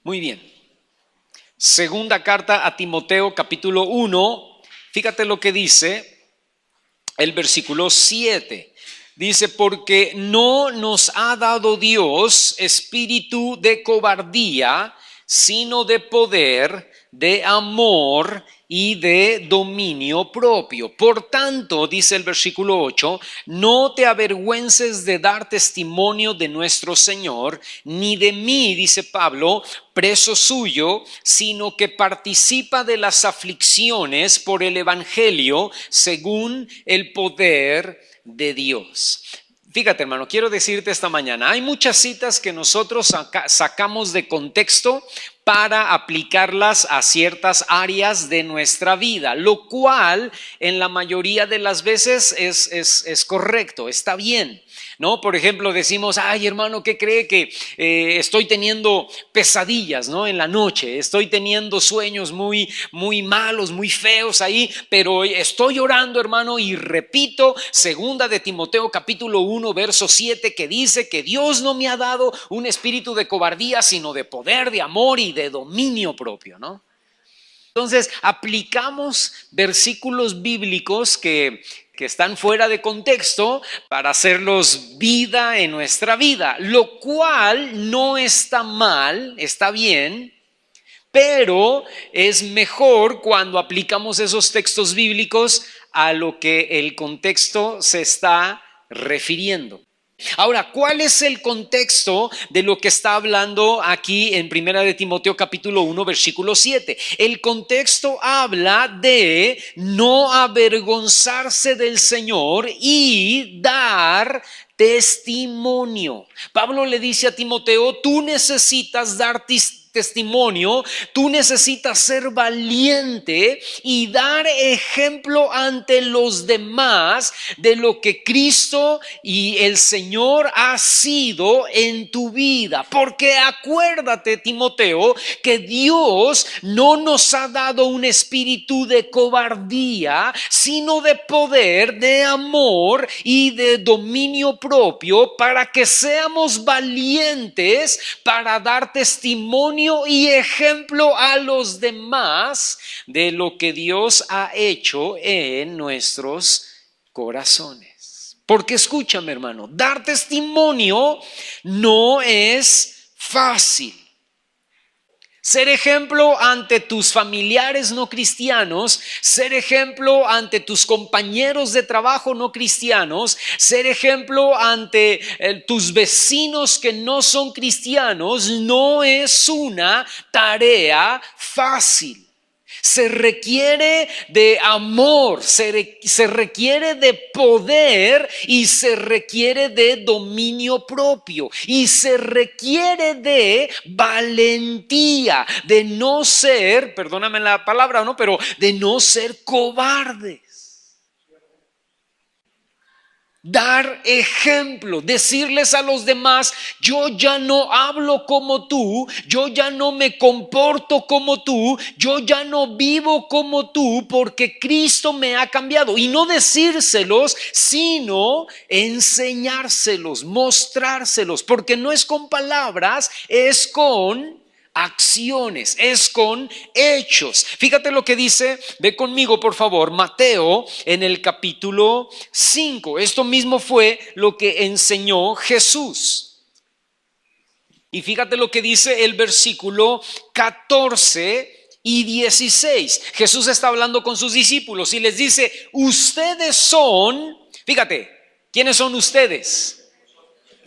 Muy bien. Segunda carta a Timoteo, capítulo 1. Fíjate lo que dice el versículo 7. Dice, porque no nos ha dado Dios espíritu de cobardía, sino de poder, de amor y de dominio propio. Por tanto, dice el versículo 8, no te avergüences de dar testimonio de nuestro Señor, ni de mí, dice Pablo, preso suyo, sino que participa de las aflicciones por el evangelio según el poder de Dios. Fíjate, hermano, quiero decirte esta mañana, hay muchas citas que nosotros sacamos de contexto para aplicarlas a ciertas áreas de nuestra vida, lo cual en la mayoría de las veces es correcto, está bien, ¿no? Por ejemplo, decimos, ay, hermano, ¿qué cree que estoy teniendo pesadillas, ¿no? En la noche, estoy teniendo sueños muy malos, muy feos ahí, pero estoy orando, hermano, y repito, segunda de Timoteo capítulo 1, verso 7, que dice que Dios no me ha dado un espíritu de cobardía, sino de poder, de amor y de dominio propio, ¿no? Entonces, aplicamos versículos bíblicos que están fuera de contexto para hacerlos vida en nuestra vida, lo cual no está mal, está bien, pero es mejor cuando aplicamos esos textos bíblicos a lo que el contexto se está refiriendo. Ahora, ¿cuál es el contexto de lo que está hablando aquí en Primera de Timoteo capítulo 1, versículo 7? El contexto habla de no avergonzarse del Señor y dar testimonio. Pablo le dice a Timoteo, tú necesitas dar testimonio, tú necesitas ser valiente y dar ejemplo ante los demás de lo que Cristo y el Señor ha sido en tu vida. Porque acuérdate, Timoteo, que Dios no nos ha dado un espíritu de cobardía, sino de poder, de amor y de dominio propio, para que seamos valientes para dar testimonio y ejemplo a los demás de lo que Dios ha hecho en nuestros corazones. Porque escúchame, hermano, dar testimonio no es fácil. Ser ejemplo ante tus familiares no cristianos, ser ejemplo ante tus compañeros de trabajo no cristianos, ser ejemplo ante tus vecinos que no son cristianos, no es una tarea fácil. Se requiere de amor, se requiere de poder y se requiere de dominio propio y se requiere de valentía, de no ser, perdóname la palabra, ¿no? Pero de no ser cobarde. Dar ejemplo, decirles a los demás, yo ya no hablo como tú, yo ya no me comporto como tú, yo ya no vivo como tú, porque Cristo me ha cambiado. Y no decírselos, sino enseñárselos, mostrárselos, porque no es con palabras, es con acciones, es con hechos. Fíjate lo que dice, ve conmigo por favor, Mateo en el capítulo 5. Esto mismo fue lo que enseñó Jesús. Y fíjate lo que dice el versículo 14 y 16. Jesús está hablando con sus discípulos y les dice, ustedes son, fíjate, ¿quiénes son ustedes?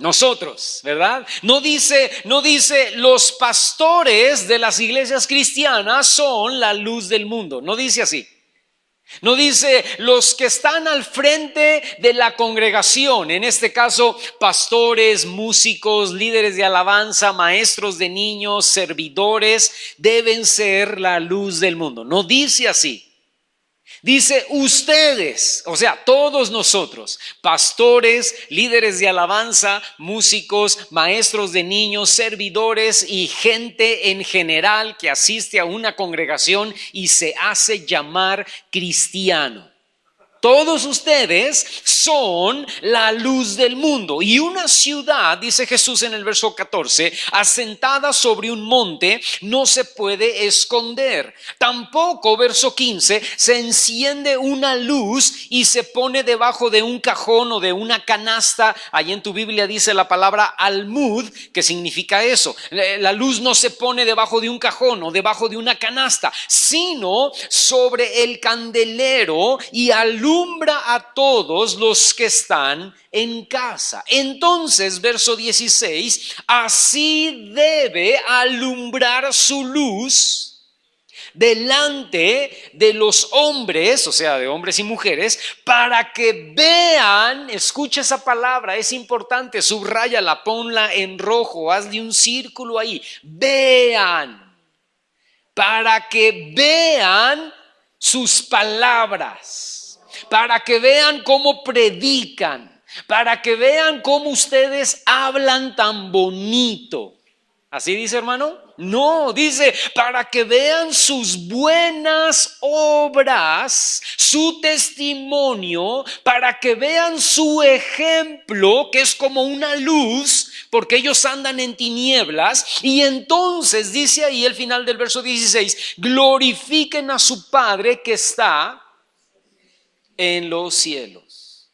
Nosotros, ¿verdad? No dice los pastores de las iglesias cristianas son la luz del mundo. No dice así. No dice los que están al frente de la congregación, en este caso pastores, músicos, líderes de alabanza, maestros de niños, servidores, deben ser la luz del mundo. No dice así. Dice ustedes, o sea, todos nosotros, pastores, líderes de alabanza, músicos, maestros de niños, servidores y gente en general que asiste a una congregación y se hace llamar cristiano. Todos ustedes son la luz del mundo. Y una ciudad, dice Jesús en el verso 14, asentada sobre un monte, no se puede esconder. Tampoco, verso 15, se enciende una luz y se pone debajo de un cajón o de una canasta. Allí en tu Biblia dice la palabra almud, que significa eso. La luz no se pone debajo de un cajón o debajo de una canasta, sino sobre el candelero y alumbra a todos los que están en casa. Entonces, verso 16, así debe alumbrar su luz delante de los hombres, o sea, de hombres y mujeres, para que vean, escucha esa palabra, es importante, subráyala, ponla en rojo, hazle un círculo ahí, vean, para que vean sus palabras. Para que vean cómo predican, para que vean cómo ustedes hablan tan bonito. ¿Así dice, hermano? No, dice, para que vean sus buenas obras, su testimonio, para que vean su ejemplo, que es como una luz, porque ellos andan en tinieblas. Y entonces dice ahí el final del verso 16, glorifiquen a su Padre que está en los cielos.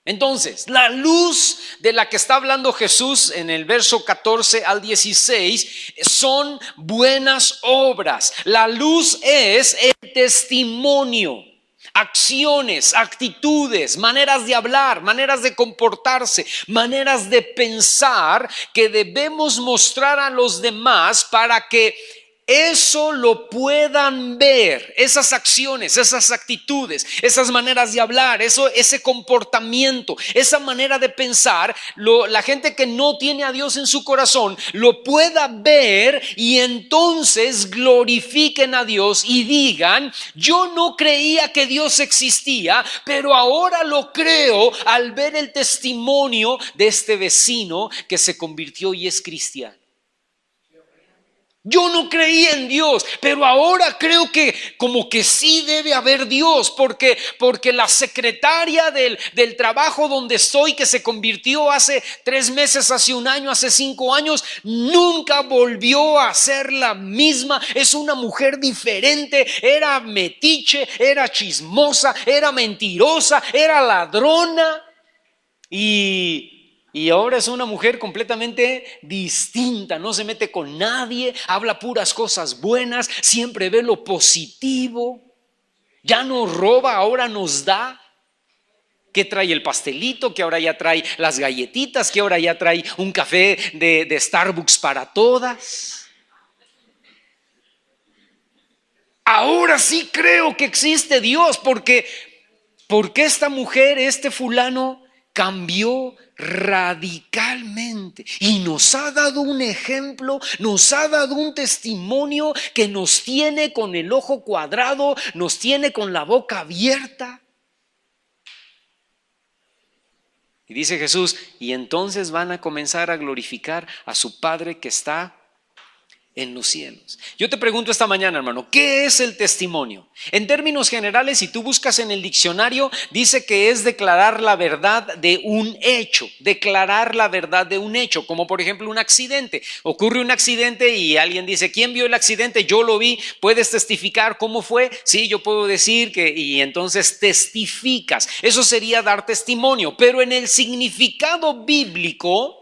Entonces, la luz de la que está hablando Jesús en el verso 14 al 16 son buenas obras. La luz es el testimonio, acciones, actitudes, maneras de hablar, maneras de comportarse, maneras de pensar que debemos mostrar a los demás para que eso lo puedan ver, esas acciones, esas actitudes, esas maneras de hablar, ese comportamiento, esa manera de pensar, la gente que no tiene a Dios en su corazón lo pueda ver y entonces glorifiquen a Dios y digan, yo no creía que Dios existía, pero ahora lo creo al ver el testimonio de este vecino que se convirtió y es cristiano. Yo no creía en Dios, pero ahora creo que como que sí debe haber Dios, porque la secretaria del trabajo donde estoy, que se convirtió hace 3 meses, hace 1 año, hace 5 años, nunca volvió a ser la misma. Es una mujer diferente, era metiche, era chismosa, era mentirosa, era ladrona y ahora es una mujer completamente distinta, no se mete con nadie, habla puras cosas buenas, siempre ve lo positivo, ya no roba, ahora nos da. Que trae el pastelito, que ahora ya trae las galletitas, que ahora ya trae un café de Starbucks para todas. Ahora sí creo que existe Dios, porque esta mujer, este fulano, cambió radicalmente y nos ha dado un ejemplo, nos ha dado un testimonio que nos tiene con el ojo cuadrado, nos tiene con la boca abierta. Y dice Jesús, y entonces van a comenzar a glorificar a su Padre que está en los cielos. Yo te pregunto esta mañana, hermano, ¿qué es el testimonio? En términos generales, si tú buscas en el diccionario, dice que es declarar la verdad de un hecho, declarar la verdad de un hecho, como por ejemplo un accidente. Ocurre un accidente y alguien dice, ¿quién vio el accidente? Yo lo vi. ¿Puedes testificar cómo fue? Sí, yo puedo decir que, y entonces testificas. Eso sería dar testimonio, pero en el significado bíblico,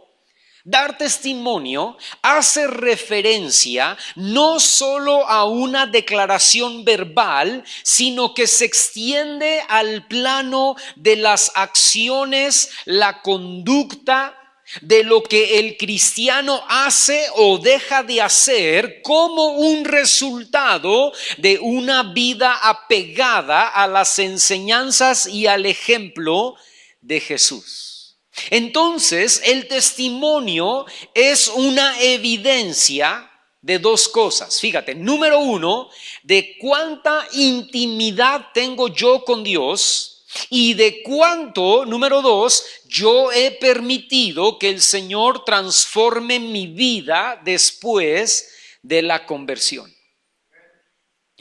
dar testimonio hace referencia no solo a una declaración verbal, sino que se extiende al plano de las acciones, la conducta, de lo que el cristiano hace o deja de hacer como un resultado de una vida apegada a las enseñanzas y al ejemplo de Jesús. Entonces, el testimonio es una evidencia de 2 cosas. Fíjate, número 1, de cuánta intimidad tengo yo con Dios y de cuánto, número 2, yo he permitido que el Señor transforme mi vida después de la conversión.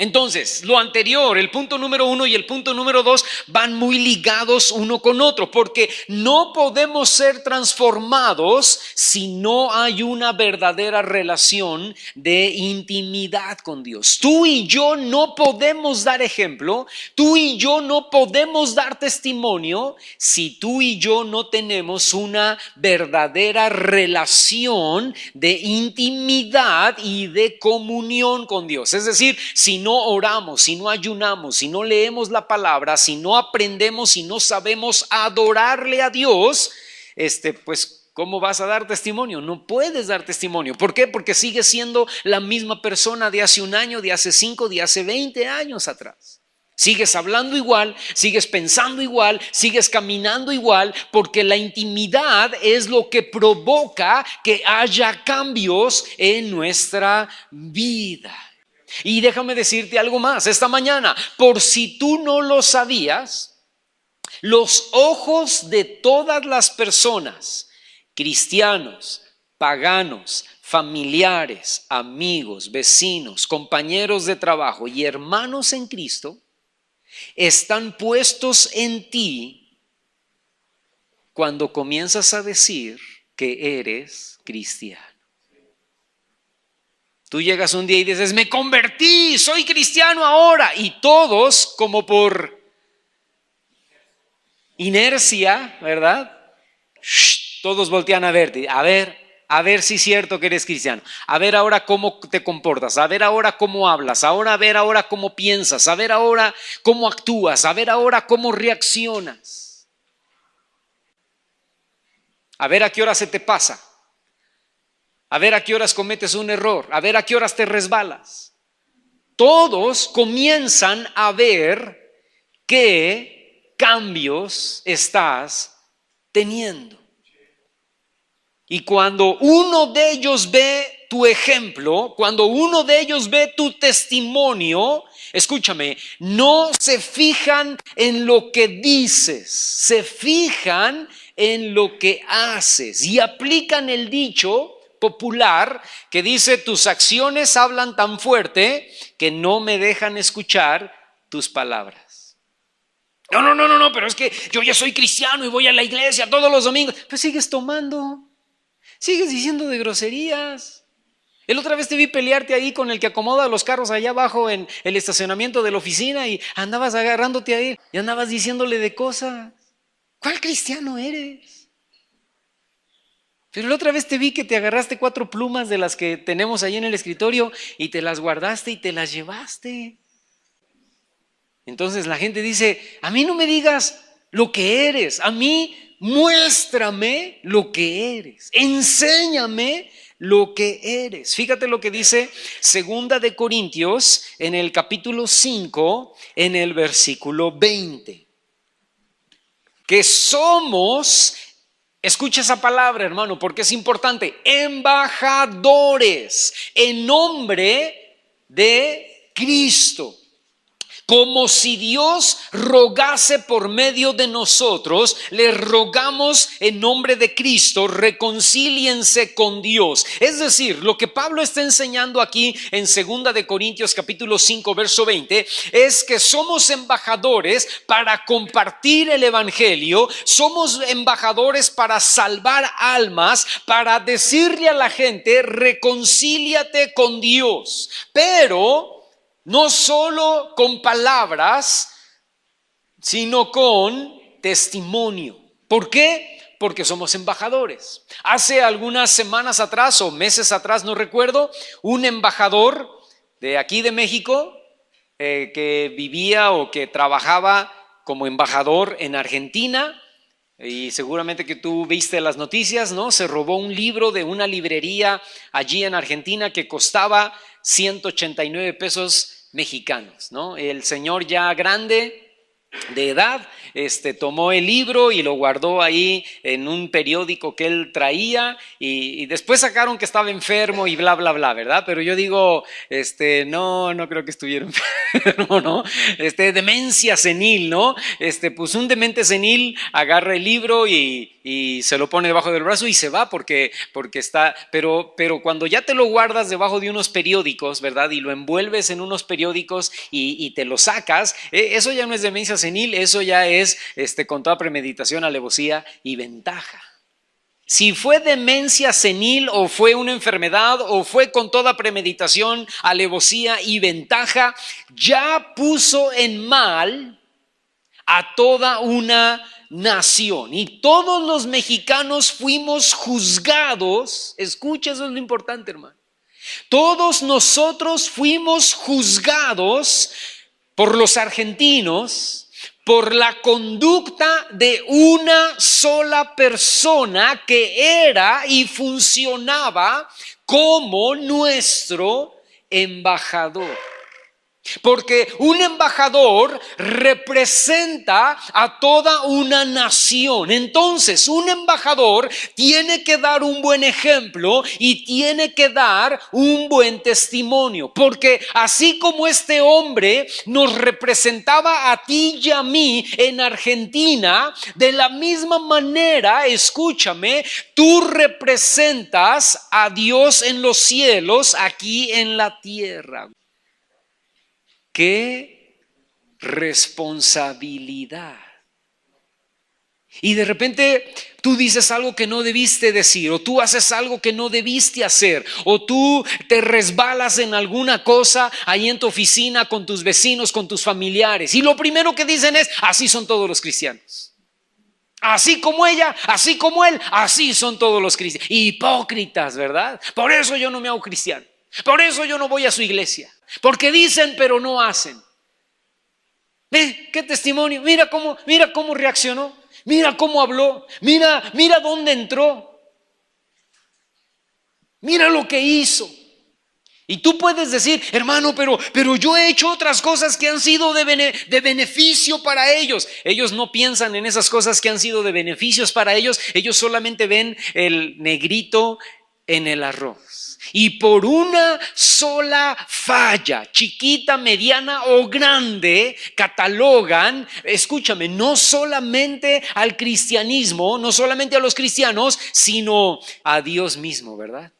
Entonces, lo anterior, el punto número 1 y el punto número 2 van muy ligados uno con otro, porque no podemos ser transformados si no hay una verdadera relación de intimidad con Dios. Tú y yo no podemos dar ejemplo, tú y yo no podemos dar testimonio si tú y yo no tenemos una verdadera relación de intimidad y de comunión con Dios. Es decir, si no oramos, si no ayunamos, si no leemos la palabra, si no aprendemos, si no sabemos adorarle a Dios, pues ¿cómo vas a dar testimonio? No puedes dar testimonio. ¿Por qué? Porque sigues siendo la misma persona de hace un año, de hace 5, de hace 20 años atrás. Sigues hablando igual, sigues pensando igual, sigues caminando igual, porque la intimidad es lo que provoca que haya cambios en nuestra vida. Y déjame decirte algo más esta mañana, por si tú no lo sabías, los ojos de todas las personas, cristianos, paganos, familiares, amigos, vecinos, compañeros de trabajo y hermanos en Cristo, están puestos en ti cuando comienzas a decir que eres cristiano. Tú llegas un día y dices, me convertí, soy cristiano ahora. Y todos, como por inercia, ¿verdad? Todos voltean a verte. A ver si es cierto que eres cristiano. A ver ahora cómo te comportas. A ver ahora cómo hablas. A ver ahora cómo piensas. A ver ahora cómo actúas. A ver ahora cómo reaccionas. A ver a qué hora se te pasa. A ver a qué horas cometes un error, a ver a qué horas te resbalas. Todos comienzan a ver qué cambios estás teniendo. Y cuando uno de ellos ve tu ejemplo, cuando uno de ellos ve tu testimonio, escúchame, no se fijan en lo que dices, se fijan en lo que haces y aplican el dicho popular que dice: tus acciones hablan tan fuerte que no me dejan escuchar tus palabras. No, pero es que yo ya soy cristiano y voy a la iglesia todos los domingos. Pues sigues tomando, sigues diciendo de groserías. El otra vez te vi pelearte ahí con el que acomoda los carros allá abajo en el estacionamiento de la oficina y andabas agarrándote a él y andabas diciéndole de cosas. ¿Cuál cristiano eres? Pero la otra vez te vi que te agarraste 4 plumas de las que tenemos ahí en el escritorio y te las guardaste y te las llevaste. Entonces la gente dice, a mí no me digas lo que eres, a mí muéstrame lo que eres, enséñame lo que eres. Fíjate lo que dice 2 de Corintios en el capítulo 5, en el versículo 20. Que somos, escucha esa palabra, hermano, porque es importante, embajadores en nombre de Cristo. Como si Dios rogase por medio de nosotros, le rogamos en nombre de Cristo, reconcíliense con Dios. Es decir, lo que Pablo está enseñando aquí en 2 de Corintios capítulo 5 verso 20 es que somos embajadores para compartir el evangelio, somos embajadores para salvar almas, para decirle a la gente, reconcíliate con Dios. Pero no solo con palabras, sino con testimonio. ¿Por qué? Porque somos embajadores. Hace algunas semanas atrás o meses atrás, no recuerdo, un embajador de aquí de México que vivía o que trabajaba como embajador en Argentina, y seguramente que tú viste las noticias, ¿no? Se robó un libro de una librería allí en Argentina que costaba 189 pesos mexicanos, ¿no? El señor ya grande de edad, tomó el libro y lo guardó ahí en un periódico que él traía y después sacaron que estaba enfermo y bla, bla, bla, ¿verdad? Pero yo digo, no creo que estuviera enfermo, ¿no? Demencia senil, ¿no? Pues un demente senil agarra el libro y y se lo pone debajo del brazo y se va porque está, pero cuando ya te lo guardas debajo de unos periódicos, ¿verdad? Y lo envuelves en unos periódicos y te lo sacas, eso ya no es demencia senil, eso ya es con toda premeditación, alevosía y ventaja. Si fue demencia senil o fue una enfermedad o fue con toda premeditación, alevosía y ventaja, ya puso en mal a toda una nación. Y todos los mexicanos fuimos juzgados. Escucha, eso es lo importante, hermano. Todos nosotros fuimos juzgados por los argentinos por la conducta de una sola persona que era y funcionaba como nuestro embajador. Porque un embajador representa a toda una nación. Entonces, un embajador tiene que dar un buen ejemplo y tiene que dar un buen testimonio. Porque así como este hombre nos representaba a ti y a mí en Argentina, de la misma manera, escúchame, tú representas a Dios en los cielos, aquí en la tierra. ¡Qué responsabilidad! Y de repente tú dices algo que no debiste decir, o tú haces algo que no debiste hacer, o tú te resbalas en alguna cosa ahí en tu oficina, con tus vecinos, con tus familiares. Y lo primero que dicen es, así son todos los cristianos. Así como ella, así como él, así son todos los cristianos. Hipócritas, ¿verdad? Por eso yo no me hago cristiano. Por eso yo no voy a su iglesia. Porque dicen pero no hacen. Ve, qué testimonio. Mira cómo reaccionó. Mira cómo habló. Mira dónde entró. Mira lo que hizo. Y tú puedes decir, hermano, pero yo he hecho otras cosas que han sido de beneficio para ellos. Ellos no piensan en esas cosas que han sido de beneficios para ellos. Ellos solamente ven el negrito en el arroz. Y por una sola falla, chiquita, mediana o grande, catalogan, escúchame, no solamente al cristianismo, no solamente a los cristianos, sino a Dios mismo, ¿verdad?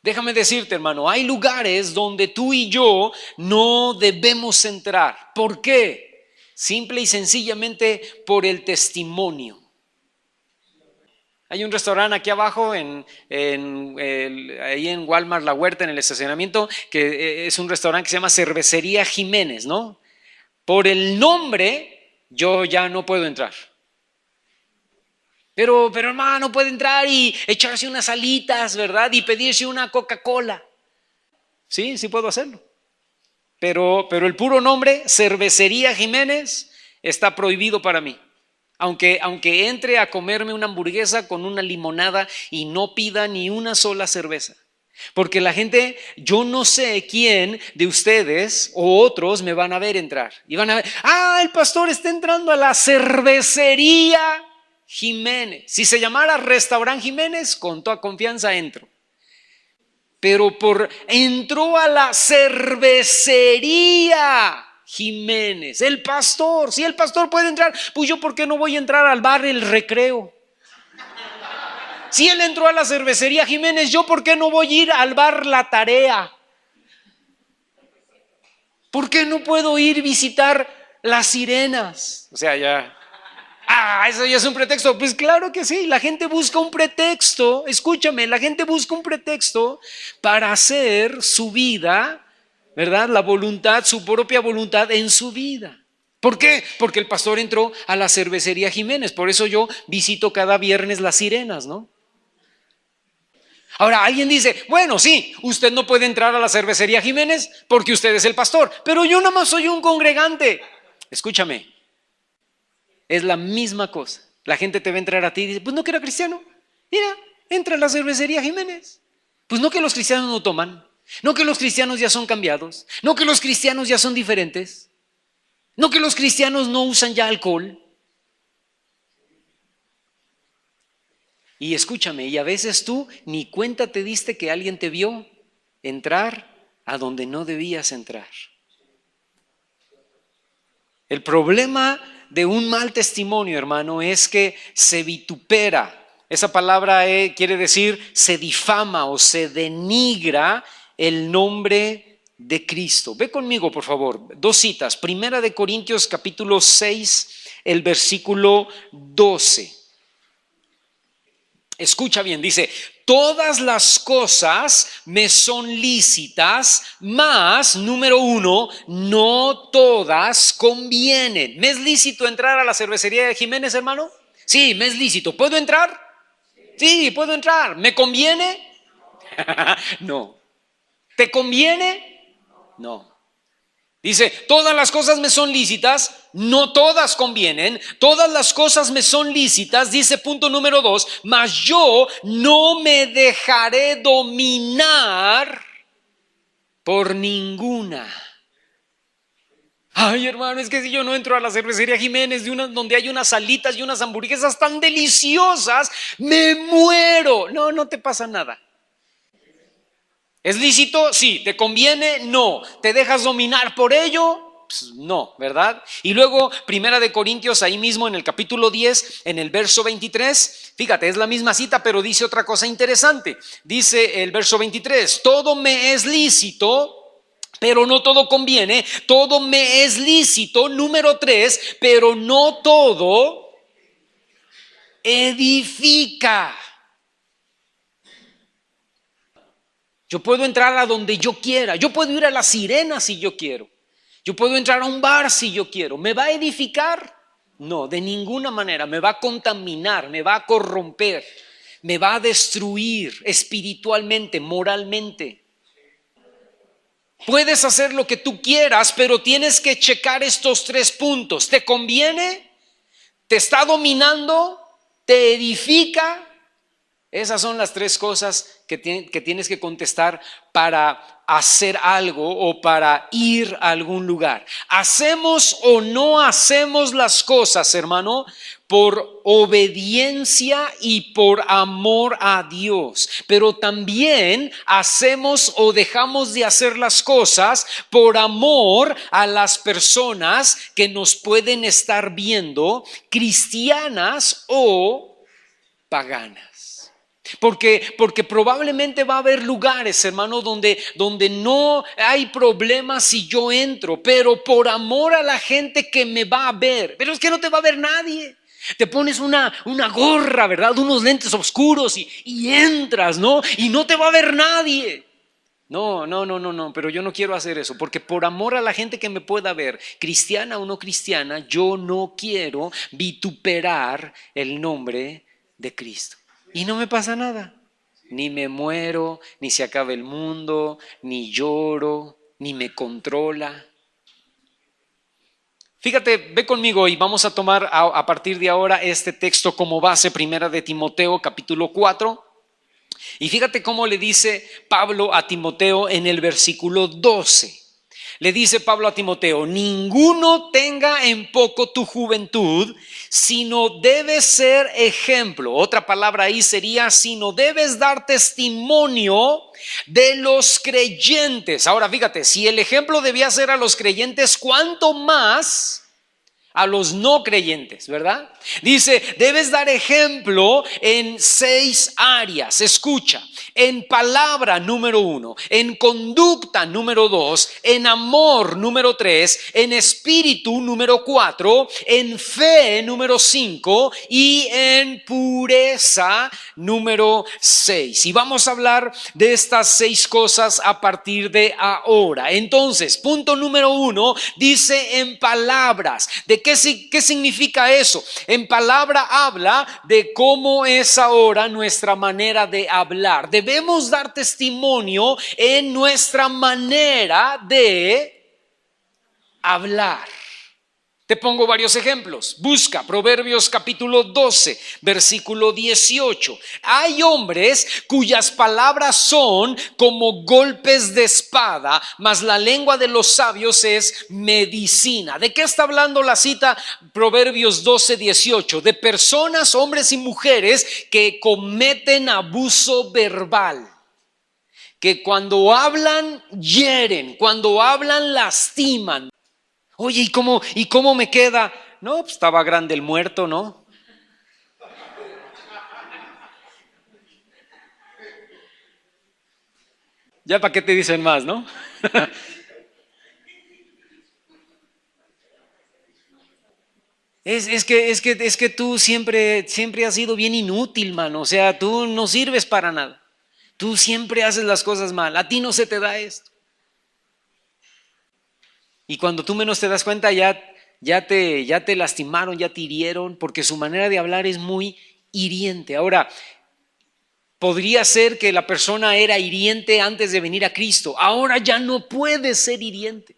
Déjame decirte, hermano, hay lugares donde tú y yo no debemos entrar. ¿Por qué? Simple y sencillamente por el testimonio. Hay un restaurante aquí abajo, ahí en Walmart La Huerta, en el estacionamiento, que es un restaurante que se llama Cervecería Jiménez, ¿no? Por el nombre, yo ya no puedo entrar. Pero hermano, puede entrar y echarse unas alitas, ¿verdad? Y pedirse una Coca-Cola. Sí puedo hacerlo. Pero el puro nombre, Cervecería Jiménez, está prohibido para mí. Aunque entre a comerme una hamburguesa con una limonada y no pida ni una sola cerveza. Porque la gente, yo no sé quién de ustedes o otros me van a ver entrar. Y van a ver, el pastor está entrando a la Cervecería Jiménez. Si se llamara Restaurante Jiménez, con toda confianza entro. Pero entró a la Cervecería Jiménez, el pastor. Si el pastor puede entrar, pues yo ¿por qué no voy a entrar al bar El Recreo? Si él entró a la Cervecería Jiménez, yo ¿por qué no voy a ir al bar La Tarea? ¿Por qué no puedo ir a visitar Las Sirenas? O sea, ya... eso ya es un pretexto. Pues claro que sí, la gente busca un pretexto, escúchame, la gente busca un pretexto para hacer su vida, ¿verdad? La voluntad, su propia voluntad en su vida. ¿Por qué? Porque el pastor entró a la Cervecería Jiménez, por eso yo visito cada viernes Las Sirenas, ¿no? Ahora, alguien dice, bueno, sí, usted no puede entrar a la Cervecería Jiménez porque usted es el pastor, pero yo nada más soy un congregante. Escúchame. Es la misma cosa. La gente te va a entrar a ti y dice, pues no que era cristiano. Mira, entra a la Cervecería Jiménez. Pues no que los cristianos no toman. No que los cristianos ya son cambiados. No que los cristianos ya son diferentes. No que los cristianos no usan ya alcohol. Y escúchame, y a veces tú ni cuenta te diste que alguien te vio entrar a donde no debías entrar. El problema de un mal testimonio, hermano, es que se vitupera. Esa palabra quiere decir se difama o se denigra el nombre de Cristo. Ve conmigo, por favor, dos citas. Primera de Corintios capítulo 6, el versículo 12. Escucha bien, dice, todas las cosas me son lícitas, mas, número 1, no todas convienen. ¿Me es lícito entrar a la cervecería de Jiménez, hermano? Sí, me es lícito. ¿Puedo entrar? Sí, puedo entrar. ¿Me conviene? No. ¿Te conviene? No. Dice, todas las cosas me son lícitas, no todas convienen, todas las cosas me son lícitas, dice punto número 2, mas yo no me dejaré dominar por ninguna. Ay, hermano, es que si yo no entro a la cervecería Jiménez donde hay unas salitas y unas hamburguesas tan deliciosas, me muero. No, no te pasa nada. ¿Es lícito? Sí. ¿Te conviene? No. ¿Te dejas dominar por ello? Pues no, ¿verdad? Y luego, Primera de Corintios, ahí mismo en el capítulo 10, en el verso 23, fíjate, es la misma cita, pero dice otra cosa interesante. Dice el verso 23, todo me es lícito, pero no todo conviene. Todo me es lícito, número 3, pero no todo edifica. Yo puedo entrar a donde yo quiera. Yo puedo ir a la Sirena si yo quiero. Yo puedo entrar a un bar si yo quiero. ¿Me va a edificar? No, de ninguna manera. Me va a contaminar, me va a corromper, me va a destruir espiritualmente, moralmente. Puedes hacer lo que tú quieras, pero tienes que checar estos 3 puntos. ¿Te conviene? ¿Te está dominando? ¿Te edifica? Esas son las 3 cosas que tienes que contestar para hacer algo o para ir a algún lugar. ¿Hacemos o no hacemos las cosas, hermano, por obediencia y por amor a Dios? Pero también hacemos o dejamos de hacer las cosas por amor a las personas que nos pueden estar viendo, cristianas o paganas. Porque probablemente va a haber lugares, hermano, donde no hay problemas si yo entro, pero por amor a la gente que me va a ver. Pero es que no te va a ver nadie. Te pones una gorra, ¿verdad? Unos lentes oscuros y entras, ¿no? Y no te va a ver nadie. No, pero yo no quiero hacer eso, porque por amor a la gente que me pueda ver, cristiana o no cristiana, yo no quiero vituperar el nombre de Cristo. Y no me pasa nada, ni me muero, ni se acaba el mundo, ni lloro, ni me controla. Fíjate, ve conmigo y vamos a tomar a partir de ahora este texto como base, Primera de Timoteo, capítulo 4. Y fíjate cómo le dice Pablo a Timoteo en el versículo 12. Le dice Pablo a Timoteo, ninguno tenga en poco tu juventud, sino debes ser ejemplo. Otra palabra ahí sería, sino debes dar testimonio de los creyentes. Ahora fíjate, si el ejemplo debía ser a los creyentes, ¿cuánto más a los no creyentes, verdad? Dice, debes dar ejemplo en 6 áreas. Escucha, en palabra, número 1, en conducta, número 2, en amor, número 3, en espíritu, número 4, en fe, número 5 y en pureza, número 6. Y vamos a hablar de estas 6 cosas a partir de ahora. Entonces, punto número 1, dice en palabras. ¿De qué significa eso? En palabra habla de cómo es ahora nuestra manera de hablar. Debemos dar testimonio en nuestra manera de hablar. Te pongo varios ejemplos. Busca Proverbios capítulo 12, versículo 18. Hay hombres cuyas palabras son como golpes de espada, mas la lengua de los sabios es medicina. ¿De qué está hablando la cita Proverbios 12, 18? De personas, hombres y mujeres que cometen abuso verbal. Que cuando hablan hieren, cuando hablan lastiman. Oye, ¿y cómo me queda No, pues estaba grande el muerto, ¿no? Ya para qué te dicen más, ¿no? Es que tú siempre has sido bien inútil, mano. O sea, tú no sirves para nada. Tú siempre haces las cosas mal. A ti no se te da esto. Y cuando tú menos te das cuenta, ya te lastimaron, ya te hirieron, porque su manera de hablar es muy hiriente. Ahora, podría ser que la persona era hiriente antes de venir a Cristo. Ahora ya no puedes ser hiriente.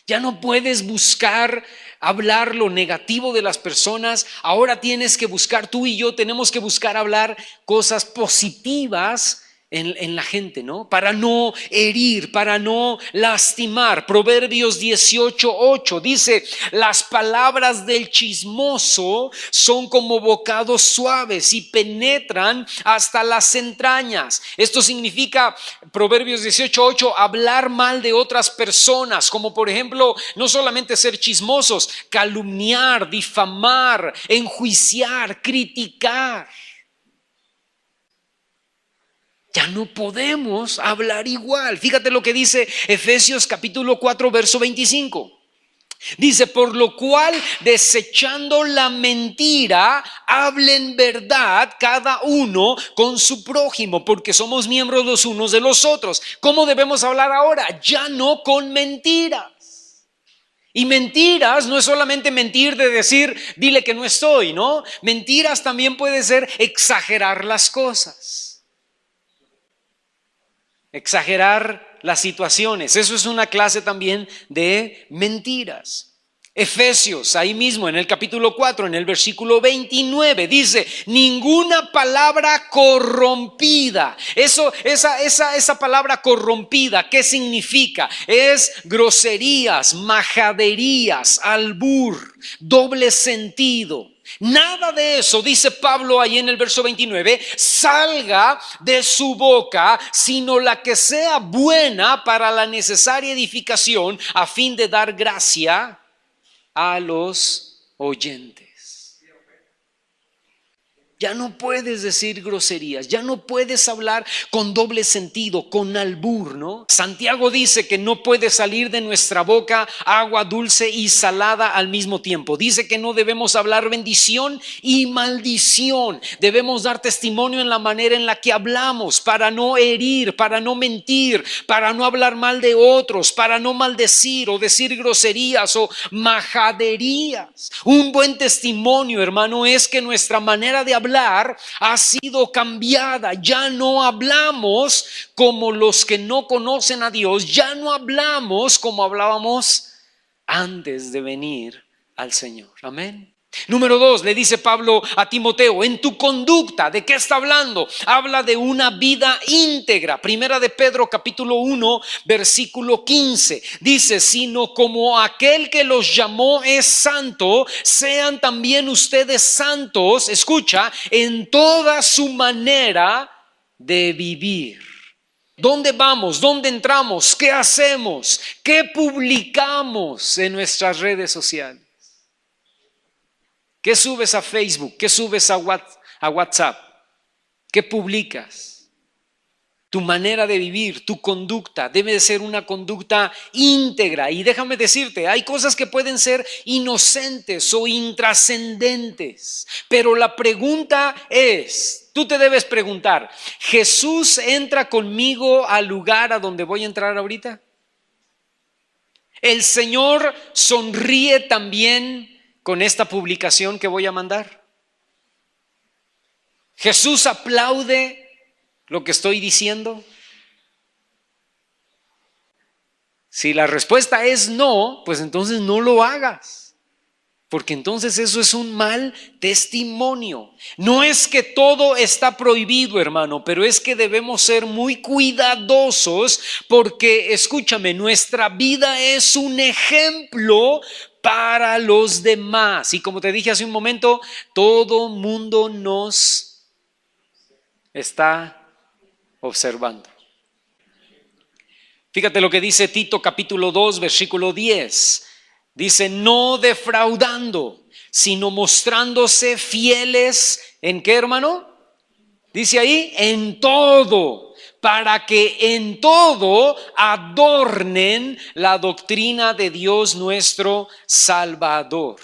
Ya no puedes buscar hablar lo negativo de las personas. Ahora tienes que buscar, tú y yo tenemos que buscar hablar cosas positivas en la gente, ¿no? Para no herir, para no lastimar. Proverbios 18:8 dice: las palabras del chismoso son como bocados suaves y penetran hasta las entrañas. Esto significa, Proverbios 18:8, hablar mal de otras personas, como por ejemplo, no solamente ser chismosos, calumniar, difamar, enjuiciar, criticar. Ya no podemos hablar igual. Fíjate lo que dice Efesios capítulo 4, verso 25. Dice: por lo cual, desechando la mentira, hablen verdad cada uno con su prójimo, porque somos miembros los unos de los otros. ¿Cómo debemos hablar ahora? Ya no con mentiras. Y mentiras no es solamente mentir de decir, dile que no estoy, ¿no? Mentiras también puede ser exagerar las cosas. Exagerar las situaciones. Eso es una clase también de mentiras. Efesios, ahí mismo en el capítulo 4, en el versículo 29, dice: ninguna palabra corrompida. Esa palabra corrompida, ¿qué significa? Es groserías, majaderías, albur, doble sentido. Nada de eso, dice Pablo ahí en el verso 29, salga de su boca, sino la que sea buena para la necesaria edificación, a fin de dar gracia a los oyentes. Ya no puedes decir groserías, ya no puedes hablar con doble sentido, con albur, ¿no? Santiago dice que no puede salir de nuestra boca agua dulce y salada al mismo tiempo. Dice que no debemos hablar bendición y maldición. Debemos dar testimonio en la manera en la que hablamos, para no herir, para no mentir, para no hablar mal de otros, para no maldecir o decir groserías o majaderías. Un buen testimonio, hermano, es que nuestra manera de hablar ha sido cambiada. Ya no hablamos como los que no conocen a Dios. Ya no hablamos como hablábamos antes de venir al Señor. Amén. Número 2, le dice Pablo a Timoteo: en tu conducta. ¿De qué está hablando? Habla de una vida íntegra. Primera de Pedro capítulo 1 versículo 15 dice: sino como aquel que los llamó es santo, sean también ustedes santos, escucha, en toda su manera de vivir. ¿Dónde vamos? ¿Dónde entramos? ¿Qué hacemos? ¿Qué publicamos en nuestras redes sociales? ¿Qué subes a Facebook? ¿Qué subes a WhatsApp? ¿Qué publicas? Tu manera de vivir, tu conducta debe de ser una conducta íntegra. Y déjame decirte, hay cosas que pueden ser inocentes o intrascendentes. Pero la pregunta es, tú te debes preguntar: ¿Jesús entra conmigo al lugar a donde voy a entrar ahorita? ¿El Señor sonríe también con esta publicación que voy a mandar? ¿Jesús aplaude lo que estoy diciendo? Si la respuesta es no, pues entonces no lo hagas, porque entonces eso es un mal testimonio. No es que todo está prohibido, hermano, pero es que debemos ser muy cuidadosos, porque escúchame, nuestra vida es un ejemplo para los demás. Y como te dije hace un momento, todo mundo nos está observando. Fíjate lo que dice Tito capítulo 2 versículo 10. Dice: no defraudando, sino mostrándose fieles, ¿en qué, hermano? Dice ahí, en todo, para que en todo adornen la doctrina de Dios nuestro Salvador.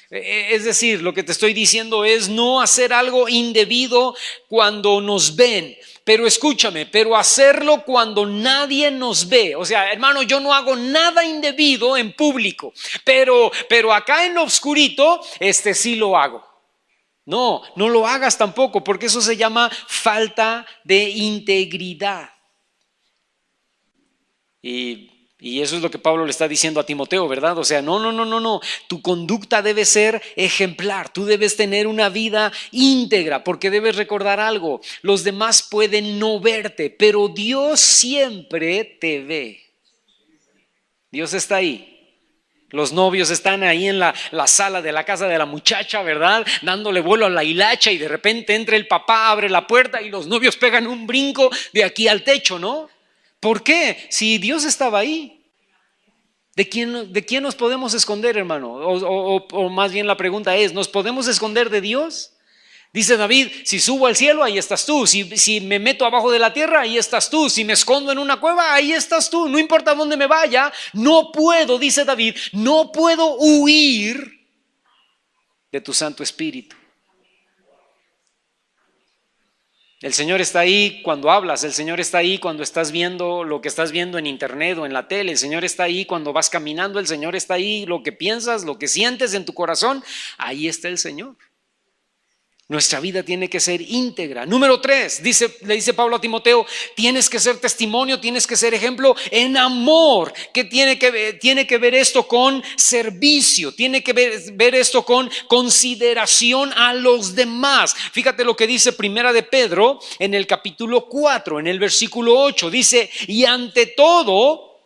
Es decir, lo que te estoy diciendo es no hacer algo indebido cuando nos ven. Pero escúchame, pero hacerlo cuando nadie nos ve. O sea, hermano, yo no hago nada indebido en público, pero acá en lo oscurito, sí lo hago. No lo hagas tampoco, porque eso se llama falta de integridad. Y eso es lo que Pablo le está diciendo a Timoteo, ¿verdad? O sea, no. Tu conducta debe ser ejemplar. Tú debes tener una vida íntegra, porque debes recordar algo. Los demás pueden no verte, pero Dios siempre te ve. Dios está ahí. Los novios están ahí en la sala de la casa de la muchacha, ¿verdad? Dándole vuelo a la hilacha, y de repente entra el papá, abre la puerta y los novios pegan un brinco de aquí al techo, ¿no? ¿Por qué? Si Dios estaba ahí. ¿De quién nos podemos esconder, hermano? O más bien la pregunta es, ¿nos podemos esconder de Dios? Dice David, si subo al cielo, ahí estás tú. Si me meto abajo de la tierra, ahí estás tú. Si me escondo en una cueva, ahí estás tú. No importa dónde me vaya, no puedo, dice David, no puedo huir de tu Santo Espíritu. El Señor está ahí cuando hablas, el Señor está ahí cuando estás viendo lo que estás viendo en internet o en la tele, el Señor está ahí cuando vas caminando, el Señor está ahí, lo que piensas, lo que sientes en tu corazón, ahí está el Señor. Nuestra vida tiene que ser íntegra. Número 3, le dice Pablo a Timoteo, tienes que ser testimonio, tienes que ser ejemplo en amor. ¿Qué tiene que ver esto con servicio? Tiene que ver esto con consideración a los demás. Fíjate lo que dice Primera de Pedro en el capítulo 4, en el versículo 8. Dice, y ante todo,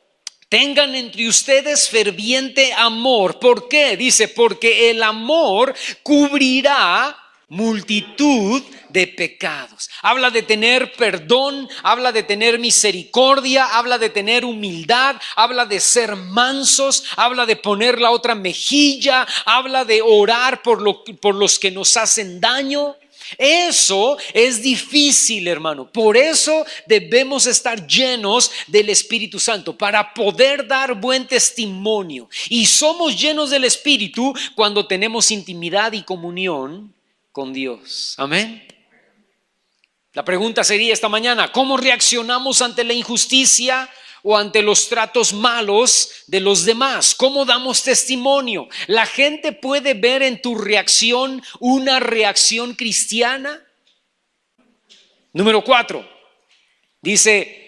tengan entre ustedes ferviente amor. ¿Por qué? Dice, porque el amor cubrirá multitud de pecados. Habla de tener perdón, habla de tener misericordia, habla de tener humildad, habla de ser mansos, habla de poner la otra mejilla, habla de orar por los que nos hacen daño. Eso es difícil, hermano. Por eso debemos estar llenos del Espíritu Santo, para poder dar buen testimonio. Y somos llenos del Espíritu cuando tenemos intimidad y comunión con Dios. Amén. La pregunta sería esta mañana, ¿cómo reaccionamos ante la injusticia o ante los tratos malos de los demás? ¿Cómo damos testimonio? ¿La gente puede ver en tu reacción una reacción cristiana? Número 4, dice,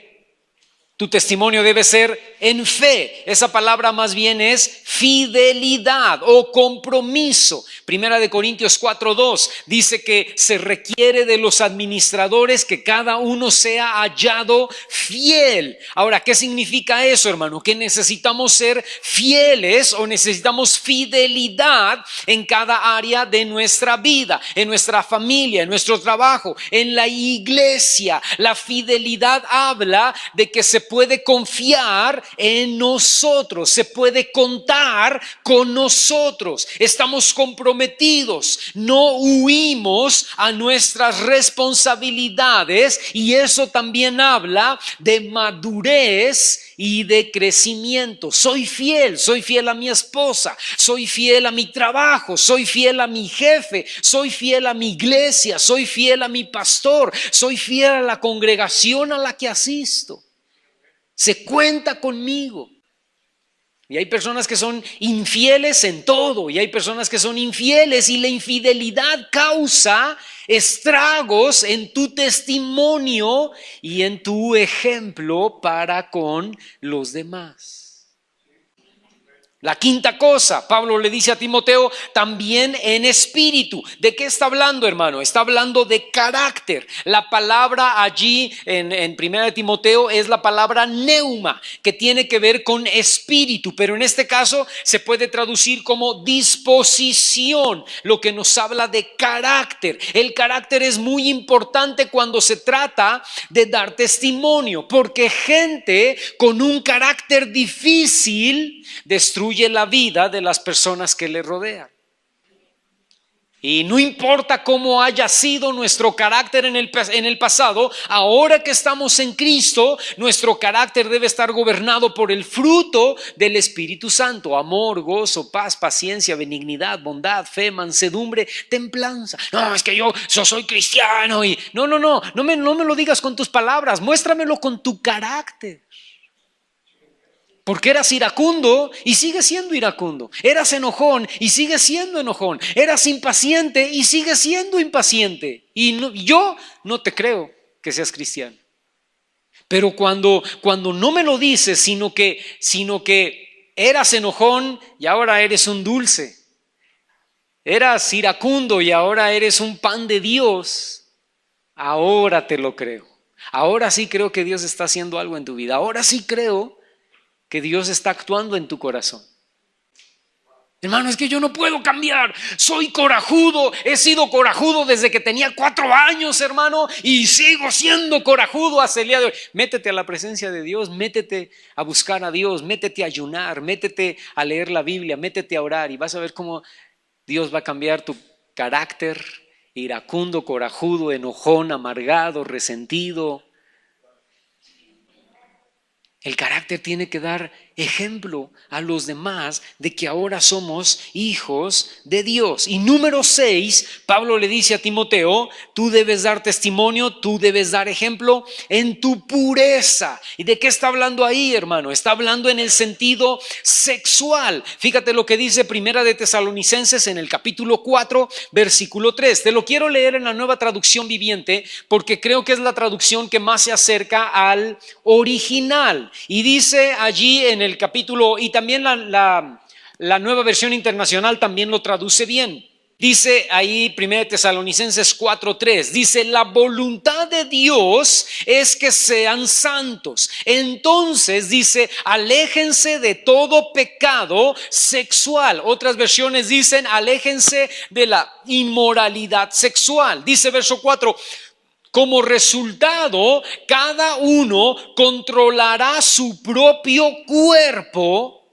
tu testimonio debe ser en fe. Esa palabra más bien es fidelidad o compromiso. Primera de Corintios 4:2 dice que se requiere de los administradores que cada uno sea hallado fiel. Ahora, ¿qué significa eso, hermano? Que necesitamos ser fieles o necesitamos fidelidad en cada área de nuestra vida, en nuestra familia, en nuestro trabajo, en la iglesia. La fidelidad habla de que se puede confiar en nosotros, se puede contar con nosotros, estamos comprometidos, no huimos a nuestras responsabilidades, y eso también habla de madurez y de crecimiento. Soy fiel a mi esposa, soy fiel a mi trabajo, soy fiel a mi jefe, soy fiel a mi iglesia, soy fiel a mi pastor, soy fiel a la congregación a la que asisto. Se cuenta conmigo. Y hay personas que son infieles en todo, y hay personas que son infieles, y la infidelidad causa estragos en tu testimonio y en tu ejemplo para con los demás. La quinta cosa, Pablo le dice a Timoteo, también en espíritu. ¿De qué está hablando, hermano? Está hablando de carácter. La palabra allí en Primera de Timoteo es la palabra neuma, que tiene que ver con espíritu, pero en este caso se puede traducir como disposición, lo que nos habla de carácter. El carácter es muy importante cuando se trata de dar testimonio, porque gente con un carácter difícil destruye la vida de las personas que le rodean. Y no importa cómo haya sido nuestro carácter en el pasado, ahora que estamos en Cristo, nuestro carácter debe estar gobernado por el fruto del Espíritu Santo: amor, gozo, paz, paciencia, benignidad, bondad, fe, mansedumbre, templanza. No, es que yo soy cristiano y no me lo digas con tus palabras, muéstramelo con tu carácter. Porque eras iracundo y sigues siendo iracundo. Eras enojón y sigues siendo enojón. Eras impaciente y sigues siendo impaciente. Yo no te creo que seas cristiano. Pero cuando no me lo dices, sino que eras enojón y ahora eres un dulce. Eras iracundo y ahora eres un pan de Dios. Ahora te lo creo. Ahora sí creo que Dios está haciendo algo en tu vida. Ahora sí creo que Dios está actuando en tu corazón. Hermano, es que yo no puedo cambiar. Soy corajudo. He sido corajudo desde que tenía 4 años, hermano, y sigo siendo corajudo hasta el día de hoy. Métete a la presencia de Dios, métete a buscar a Dios, métete a ayunar, métete a leer la Biblia, métete a orar y vas a ver cómo Dios va a cambiar tu carácter iracundo, corajudo, enojón, amargado, resentido. El carácter tiene que dar ejemplo a los demás de que ahora somos hijos de Dios. Y número 6, Pablo le dice a Timoteo: tú debes dar testimonio, tú debes dar ejemplo en tu pureza. ¿Y de qué está hablando ahí, hermano? Está hablando en el sentido sexual. Fíjate lo que dice Primera de Tesalonicenses en el capítulo 4, versículo 3. Te lo quiero leer en la Nueva Traducción Viviente porque creo que es la traducción que más se acerca al original. Y dice allí en el capítulo, y también la Nueva Versión Internacional también lo traduce bien. Dice ahí 1 Tesalonicenses 4:3, dice: la voluntad de Dios es que sean santos. Entonces dice: aléjense de todo pecado sexual. Otras versiones dicen: aléjense de la inmoralidad sexual. Dice verso 4: como resultado, cada uno controlará su propio cuerpo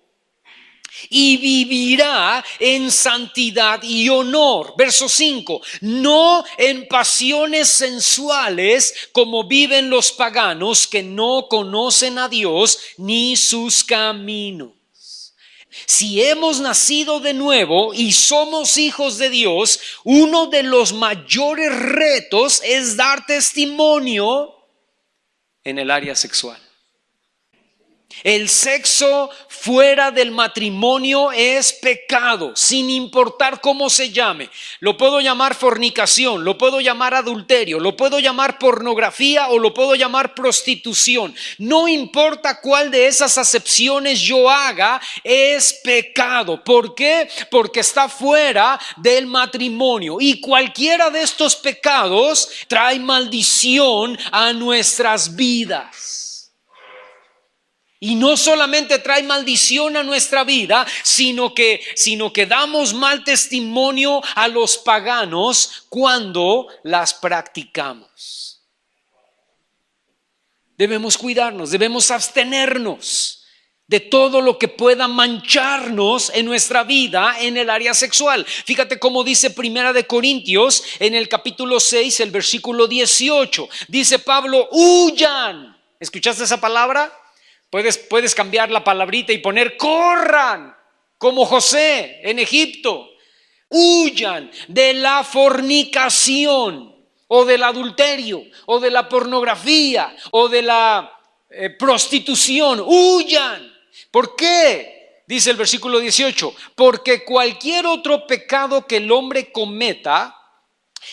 y vivirá en santidad y honor. Verso 5: no en pasiones sensuales como viven los paganos que no conocen a Dios ni sus caminos. Si hemos nacido de nuevo y somos hijos de Dios, uno de los mayores retos es dar testimonio en el área sexual. El sexo fuera del matrimonio es pecado, sin importar cómo se llame. Lo puedo llamar fornicación, lo puedo llamar adulterio, lo puedo llamar pornografía o lo puedo llamar prostitución. No importa cuál de esas acepciones yo haga, es pecado. ¿Por qué? Porque está fuera del matrimonio. Y cualquiera de estos pecados trae maldición a nuestras vidas. Y no solamente trae maldición a nuestra vida, sino que damos mal testimonio a los paganos cuando las practicamos. Debemos cuidarnos, debemos abstenernos de todo lo que pueda mancharnos en nuestra vida en el área sexual. Fíjate cómo dice Primera de Corintios en el capítulo 6, el versículo 18. Dice Pablo: huyan. ¿Escuchaste esa palabra? Puedes cambiar la palabrita y poner: corran, como José en Egipto. Huyan de la fornicación o del adulterio o de la pornografía o de la prostitución. Huyan. ¿Por qué? Dice el versículo 18: porque cualquier otro pecado que el hombre cometa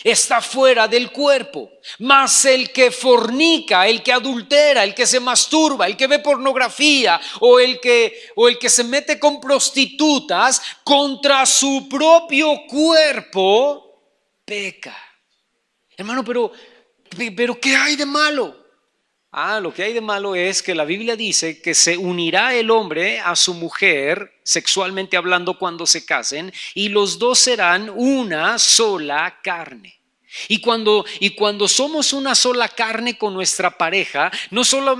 está fuera del cuerpo, mas el que fornica, el que adultera, el que se masturba, el que ve pornografía o el que se mete con prostitutas, contra su propio cuerpo peca. Hermano, pero ¿qué hay de malo? Lo que hay de malo es que la Biblia dice que se unirá el hombre a su mujer, sexualmente hablando, cuando se casen, y los dos serán una sola carne. Y cuando somos una sola carne con nuestra pareja, no solo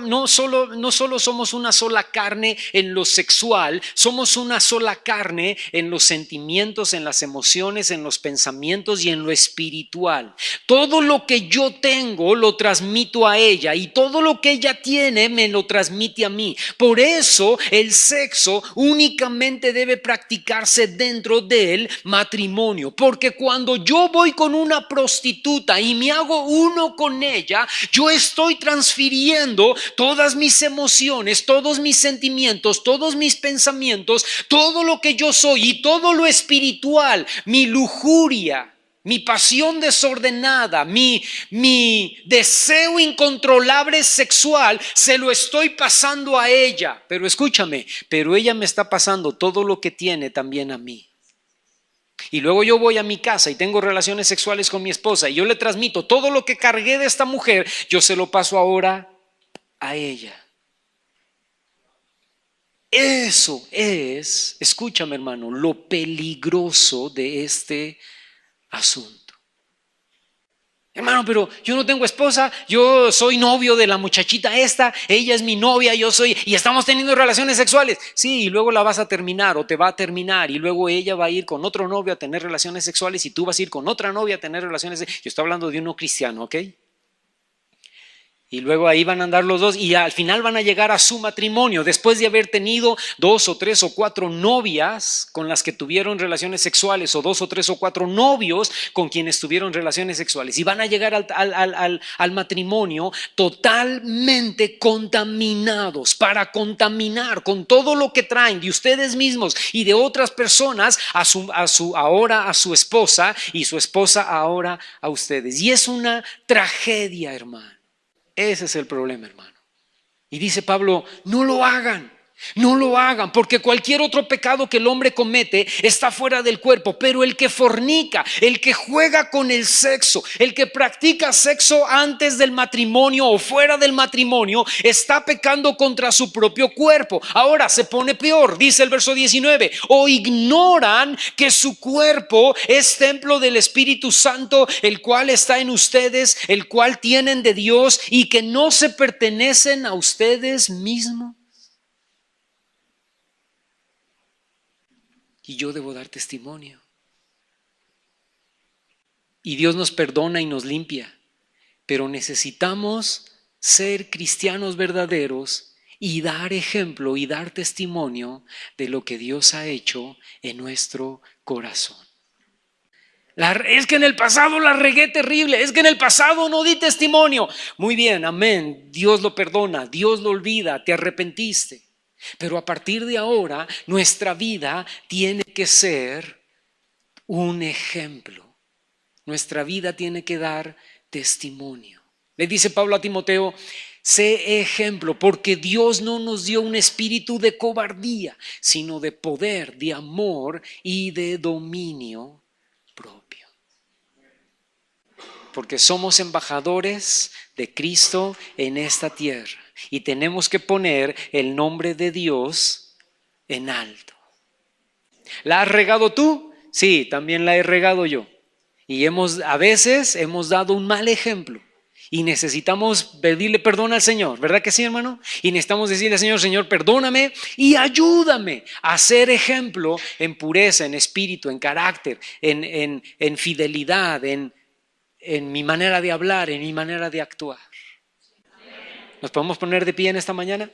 somos una sola carne en lo sexual, somos una sola carne en los sentimientos, en las emociones, en los pensamientos y en lo espiritual. Todo lo que yo tengo lo transmito a ella y todo lo que ella tiene me lo transmite a mí. Por eso el sexo únicamente debe practicarse dentro del matrimonio, porque cuando yo voy con una prostituta y me hago uno con ella, yo estoy transfiriendo todas mis emociones, todos mis sentimientos, todos mis pensamientos, todo lo que yo soy y todo lo espiritual, mi lujuria, mi pasión desordenada, mi deseo incontrolable sexual, se lo estoy pasando a ella. Pero escúchame, pero ella me está pasando todo lo que tiene también a mí. Y luego yo voy a mi casa y tengo relaciones sexuales con mi esposa y yo le transmito todo lo que cargué de esta mujer, yo se lo paso ahora a ella. Eso es, escúchame hermano, lo peligroso de este asunto. Hermano, pero yo no tengo esposa, yo soy novio de la muchachita esta, ella es mi novia, y estamos teniendo relaciones sexuales. Sí, y luego la vas a terminar o te va a terminar y luego ella va a ir con otro novio a tener relaciones sexuales y tú vas a ir con otra novia a tener relaciones sexuales. Yo estoy hablando de uno cristiano, ¿ok? Y luego ahí van a andar los dos y al final van a llegar a su matrimonio después de haber tenido 2 o 3 o 4 novias con las que tuvieron relaciones sexuales o 2 o 3 o 4 novios con quienes tuvieron relaciones sexuales. Y van a llegar al matrimonio totalmente contaminados para contaminar con todo lo que traen de ustedes mismos y de otras personas ahora a su esposa y su esposa ahora a ustedes. Y es una tragedia, hermano. Ese es el problema, hermano. Y dice Pablo, no lo hagan, porque cualquier otro pecado que el hombre comete está fuera del cuerpo, pero el que fornica, el que juega con el sexo, el que practica sexo antes del matrimonio o fuera del matrimonio, está pecando contra su propio cuerpo. Ahora se pone peor, dice el verso 19, o ignoran que su cuerpo es templo del Espíritu Santo, el cual está en ustedes, el cual tienen de Dios y que no se pertenecen a ustedes mismos. Y yo debo dar testimonio. Y Dios nos perdona y nos limpia. Pero necesitamos ser cristianos verdaderos y dar ejemplo y dar testimonio de lo que Dios ha hecho en nuestro corazón. Es que en el pasado la regué terrible, es que en el pasado no di testimonio. Muy bien, amén. Dios lo perdona, Dios lo olvida, te arrepentiste. Pero a partir de ahora, nuestra vida tiene que ser un ejemplo. Nuestra vida tiene que dar testimonio. Le dice Pablo a Timoteo, sé ejemplo, porque Dios no nos dio un espíritu de cobardía, sino de poder, de amor y de dominio propio. Porque somos embajadores de Cristo en esta tierra. Y tenemos que poner el nombre de Dios en alto. ¿La has regado tú? Sí, también la he regado yo. Y a veces hemos dado un mal ejemplo. Y necesitamos pedirle perdón al Señor, ¿verdad que sí, hermano? Y necesitamos decirle al Señor, Señor, perdóname y ayúdame a ser ejemplo en pureza, en espíritu, en carácter, en fidelidad, en mi manera de hablar, en mi manera de actuar. ¿Nos podemos poner de pie en esta mañana?